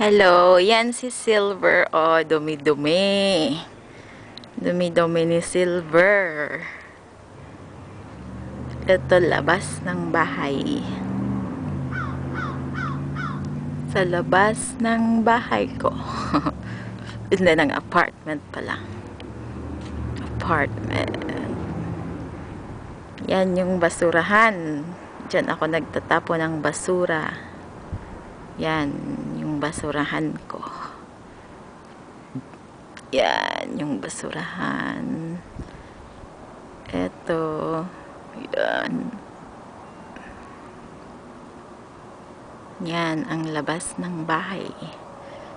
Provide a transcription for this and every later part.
Hello, yan si Silver. Oh, dumi-dumi. Dumi-dumi ni Silver. Ito labas ng bahay. Sa labas ng bahay ko. Hindi, ng apartment pala. Apartment. Yan yung basurahan. Diyan ako nagtatapo ng basura. Yan yung basurahan ko. Yan yung basurahan. Ito. Yan. Yan ang labas ng bahay.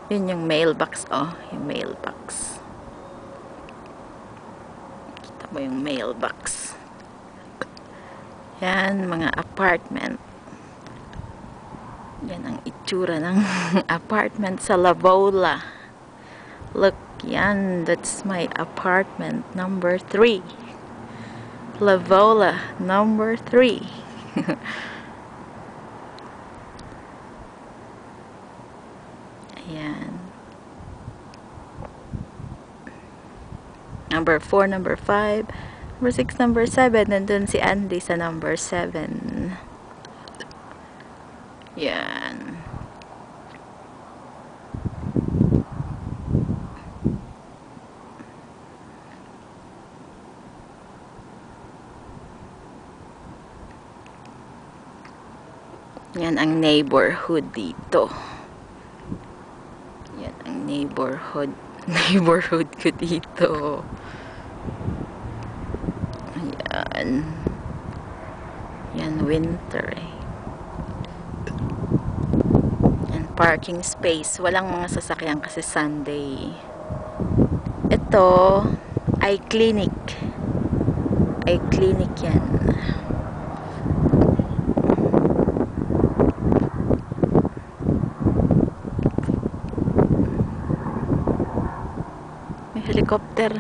Yun yung mailbox. Oh, yung mailbox. Kita mo yung mailbox. Yan, mga apartment. Yan ang itsura ng apartment sa Lavola. Look, yan. That's my apartment number 3. Lavola number 3. Ayan. Number 4, number 5, number 6, number 7. Nandun si Andy sa number 7. Yan. Yan ang neighborhood dito. Yan ang neighborhood ko dito. Yan. Yan winter eh. Yan parking space. Walang mga sasakyan kasi Sunday. Ito ay clinic. Ay clinic yan. May helicopter.